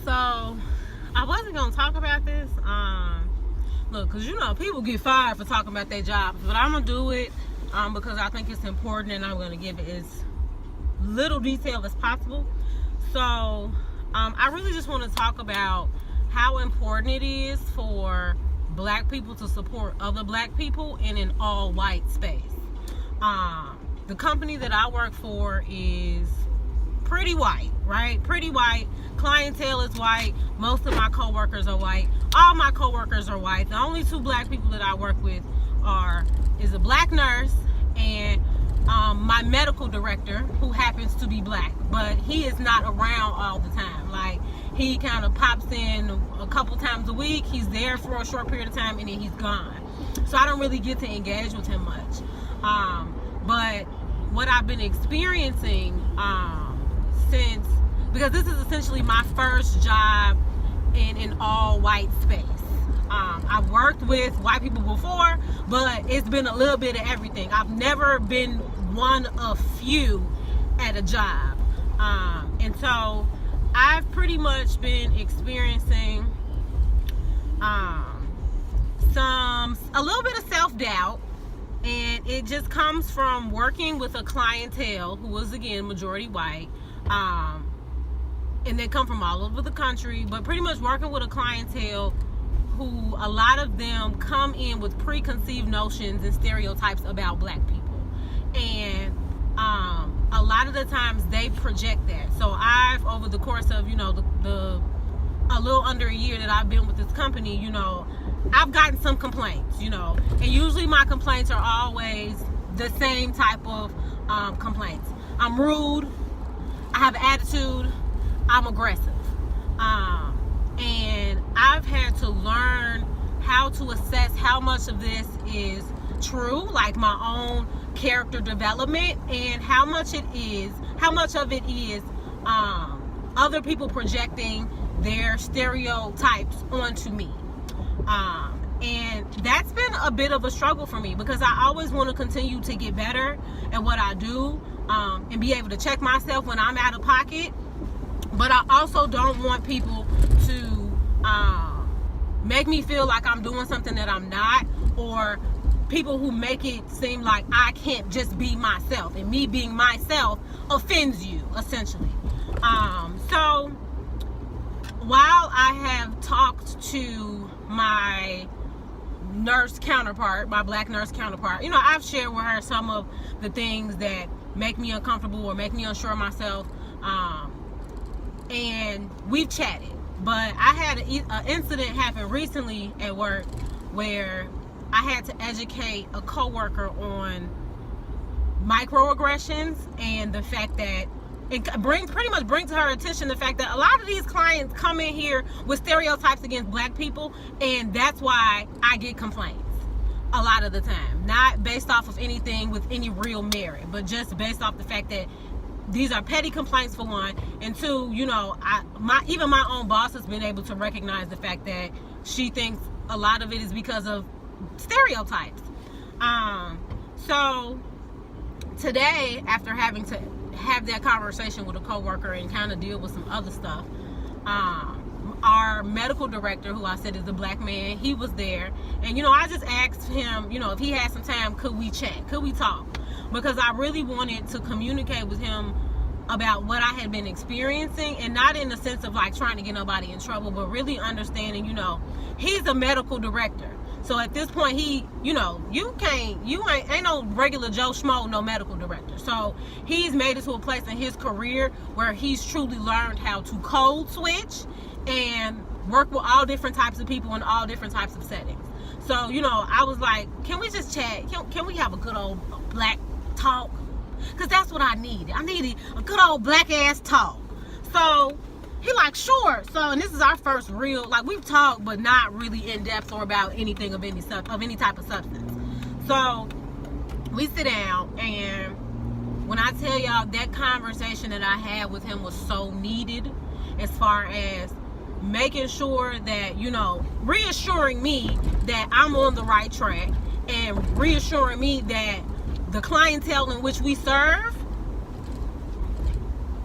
So I wasn't gonna talk about this. Look, cause people get fired for talking about their jobs, but I'm gonna do it because I think it's important, and I'm gonna give it as little detail as possible. So I really just want to talk about how important it is for black people to support other black people in an all-white space. The company that I work for is pretty white, right? Pretty white. Clientele is white. Most of my coworkers are white. All my coworkers are white. The only two black people that I work with is a black nurse and my medical director, who happens to be black, but he is not around all the time. Like, he kind of pops in a couple times a week. He's there for a short period of time and then he's gone. So I don't really get to engage with him much. But what I've been experiencing because this is essentially my first job in an all-white space. I've worked with white people before, but it's been a little bit of everything. I've never been one of few at a job. And so I've pretty much been experiencing a little bit of self-doubt, and it just comes from working with a clientele who is, again, majority white, and they come from all over the country, but pretty much working with a clientele who, a lot of them come in with preconceived notions and stereotypes about black people, and a lot of the times they project that. So I've, over the course of a little under a year that I've been with this company, I've gotten some complaints, and usually my complaints are always the same type of complaints. I'm rude, I have attitude, I'm aggressive, and I've had to learn how to assess how much of this is true, like my own character development, and how much of it is other people projecting their stereotypes onto me. And that's been a bit of a struggle for me, because I always want to continue to get better at what I do, and be able to check myself when I'm out of pocket. But I also don't want people to make me feel like I'm doing something that I'm not, or people who make it seem like I can't just be myself, and me being myself offends you, essentially. So while I have talked to my nurse counterpart, my black nurse counterpart, I've shared with her some of the things that make me uncomfortable or make me unsure of myself, and we've chatted. But I had an incident happen recently at work where I had to educate a coworker on microaggressions, and the fact that it pretty much bring to her attention the fact that a lot of these clients come in here with stereotypes against black people, and that's why I get complaints a lot of the time. Not based off of anything with any real merit, but just based off the fact that these are petty complaints, for one, and two, even my own boss has been able to recognize the fact that she thinks a lot of it is because of stereotypes. So today, after having to have that conversation with a coworker and kind of deal with some other stuff, our medical director, who I said is a black man, he was there, and I just asked him, if he had some time, could we chat, could we talk, because I really wanted to communicate with him about what I had been experiencing, and not in the sense of like trying to get nobody in trouble, but really understanding, he's a medical director. So at this point, ain't no regular Joe Schmo, no medical director. So he's made it to a place in his career where he's truly learned how to code switch and work with all different types of people in all different types of settings. So, I was like, can we just chat? Can we have a good old black talk? Because that's what I needed. I needed a good old black ass talk. So he like, sure. So, and this is our first real, like, we've talked, but not really in depth or about anything of any type of substance. So we sit down, and when I tell y'all, that conversation that I had with him was so needed, as far as making sure that, reassuring me that I'm on the right track, and reassuring me that the clientele in which we serve,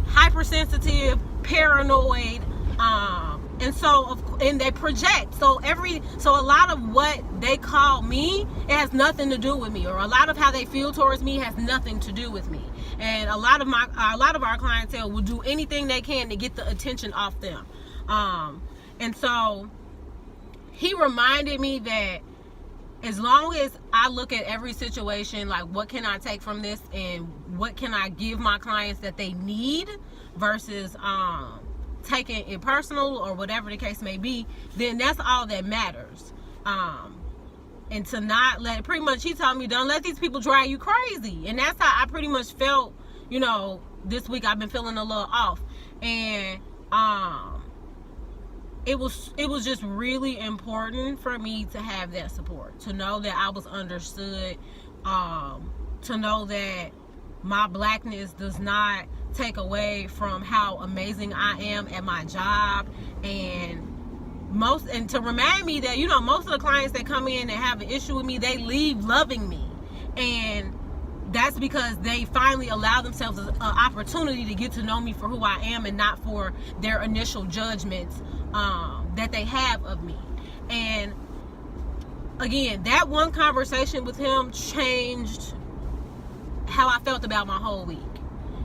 hypersensitive, paranoid, And they project. So a lot of what they call me, it has nothing to do with me, or a lot of how they feel towards me has nothing to do with me. And a lot of our clientele will do anything they can to get the attention off them. And so he reminded me that as long as I look at every situation, like, what can I take from this and what can I give my clients that they need versus taking it personal or whatever the case may be, then that's all that matters. And to not let, pretty much he told me, don't let these people drive you crazy. And that's how I pretty much felt, this week. I've been feeling a little off. And it was just really important for me to have that support, to know that I was understood, to know that my blackness does not take away from how amazing I am at my job, and to remind me that, most of the clients that come in and have an issue with me, they leave loving me. And that's because they finally allow themselves an opportunity to get to know me for who I am and not for their initial judgments that they have of me. And again, that one conversation with him changed how I felt about my whole week.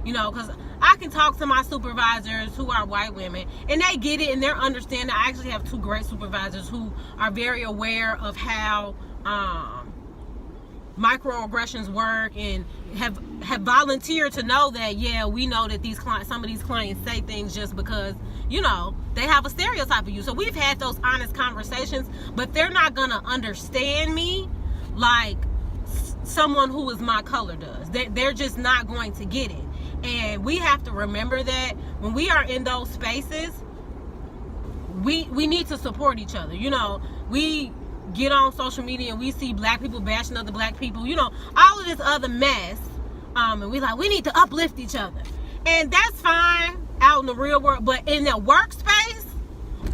Because I can talk to my supervisors who are white women, and they get it and they're understanding. I actually have two great supervisors who are very aware of how microaggressions work, and have volunteered to know that, yeah, we know that some of these clients say things just because, they have a stereotype of you. So we've had those honest conversations, but they're not going to understand me like someone who is my color does. They're just not going to get it. And we have to remember that when we are in those spaces, we need to support each other. We get on social media and we see black people bashing other black people, all of this other mess, and we need to uplift each other. And that's fine out in the real world, but in the workspace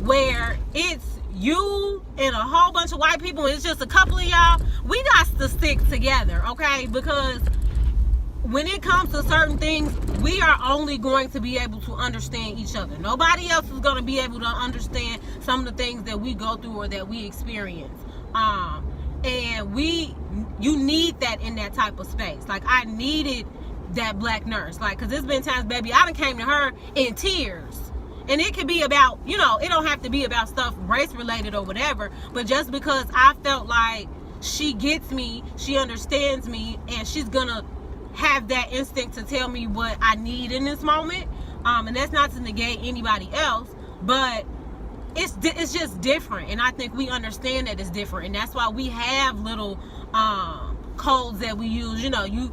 where it's you and a whole bunch of white people and it's just a couple of y'all, we got to stick together, okay? Because when it comes to certain things, we are only going to be able to understand each other. Nobody else is going to be able to understand some of the things that we go through or that we experience. And you need that in that type of space. Like, I needed that black nurse. Like, because there's been times, baby, I done came to her in tears. And it could be about, it don't have to be about stuff race related or whatever, but just because I felt like she gets me, she understands me, and she's gonna have that instinct to tell me what I need in this moment. And that's not to negate anybody else, but it's just different. And I think we understand that it's different. And that's why we have little codes that we use. You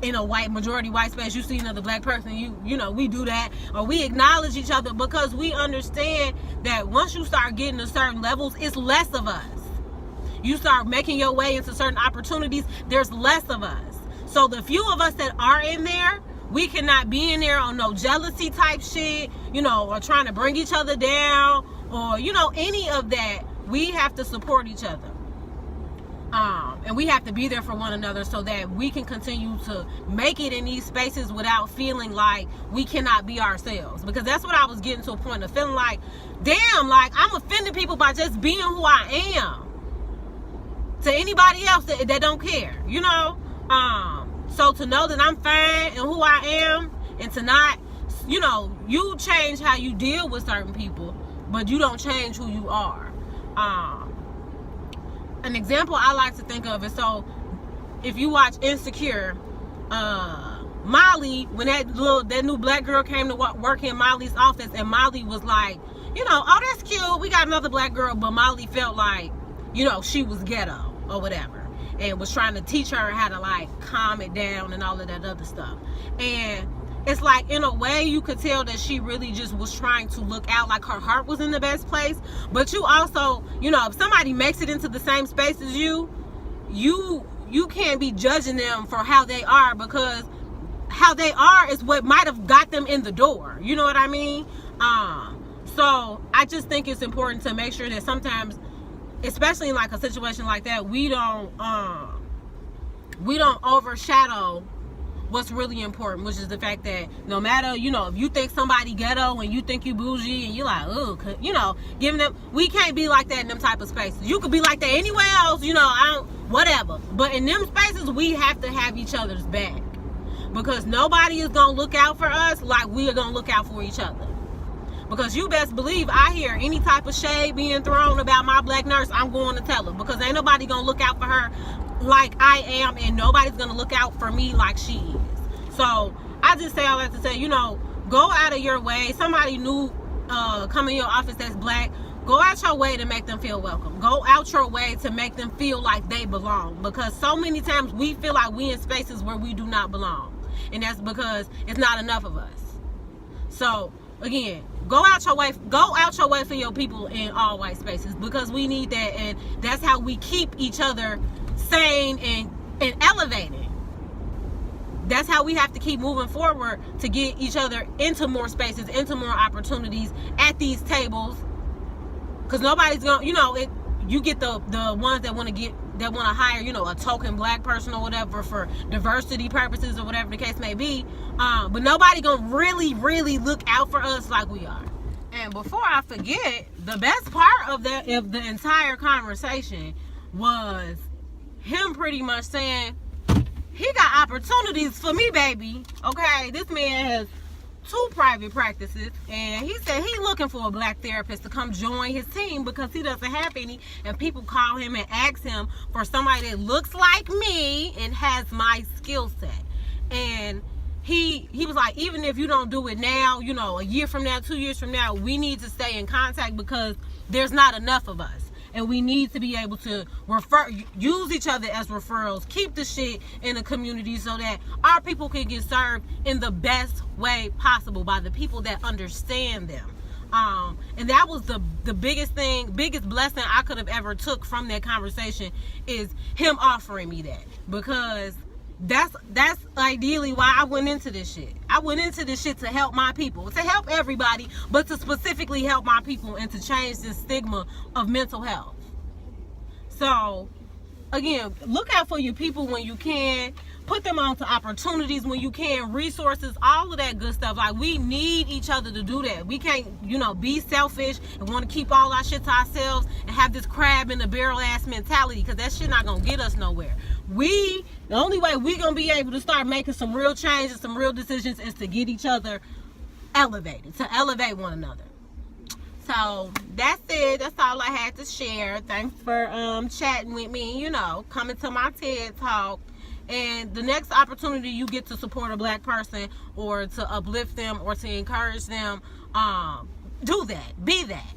in a majority white space, you see another black person, we do that, or we acknowledge each other, because we understand that once you start getting to certain levels, it's less of us. You start making your way into certain opportunities, there's less of us. So the few of us that are in there, we cannot be in there on no jealousy type shit, or trying to bring each other down, or, any of that. We have to support each other. And we have to be there for one another so that we can continue to make it in these spaces without feeling like we cannot be ourselves. Because that's what I was getting to a point of feeling like, damn, like I'm offending people by just being who I am to anybody else that don't care, So to know that I'm fine and who I am, and to not, you change how you deal with certain people, but you don't change who you are. An example I like to think of is, so if you watch Insecure, Molly, when that new black girl came to work in Molly's office, and Molly was like, oh, that's cute, we got another black girl, but Molly felt like, she was ghetto or whatever, and was trying to teach her how to like calm it down and all of that other stuff. And it's like, in a way, you could tell that she really just was trying to look out, like her heart was in the best place. But you also, if somebody makes it into the same space as you can't be judging them for how they are, because how they are is what might have got them in the door. You know what I mean? So I just think it's important to make sure that sometimes, especially in like a situation like that, we don't overshadow what's really important, which is the fact that no matter, you know, if you think somebody ghetto and you think you bougie and you like, oh, you know, giving them, we can't be like that in them type of spaces. You could be like that anywhere else, you know, whatever. But in them spaces, we have to have each other's back, because nobody is going to look out for us like we are going to look out for each other. Because you best believe I hear any type of shade being thrown about my black nurse, I'm going to tell her, because ain't nobody going to look out for her like I am, and nobody's going to look out for me like she is. So I just say all that to say, you know, go out of your way. Somebody new come in your office that's black, go out your way to make them feel welcome. Go out your way to make them feel like they belong, because so many times we feel like we in spaces where we do not belong, and that's because it's not enough of us. So again, go out your way for your people in all white spaces, because we need that, and that's how we keep each other sane and elevating. That's how we have to keep moving forward to get each other into more spaces, into more opportunities at these tables. Because nobody's gonna, you know, you get the ones that want to hire, you know, a token black person or whatever for diversity purposes or whatever the case may be. But nobody gonna really look out for us like we are. And before I forget, the best part of the entire conversation was him pretty much saying he got opportunities for me, baby. Okay, this man has 2 private practices, and he said he's looking for a black therapist to come join his team because he doesn't have any, and people call him and ask him for somebody that looks like me and has my skill set. And he was like, even if you don't do it now, you know, a year from now, 2 years from now, we need to stay in contact, because there's not enough of us. And we need to be able to use each other as referrals, keep the shit in the community so that our people can get served in the best way possible by the people that understand them. And that was the biggest blessing I could have ever took from that conversation, is him offering me that, because that's ideally why I went into this shit. I went into this shit to help my people, to help everybody, but to specifically help my people and to change this stigma of mental health. So again, look out for your people when you can. Put them onto opportunities when you can, resources, all of that good stuff. Like, we need each other to do that. We can't, you know, be selfish and want to keep all our shit to ourselves and have this crab in the barrel ass mentality, because that shit not gonna get us nowhere. The only way we gonna be able to start making some real changes, some real decisions, is to get each other elevated, to elevate one another. So that's it. That's all I had to share. Thanks for chatting with me, you know, coming to my TED Talk. And the next opportunity you get to support a black person or to uplift them or to encourage them, do that. Be that.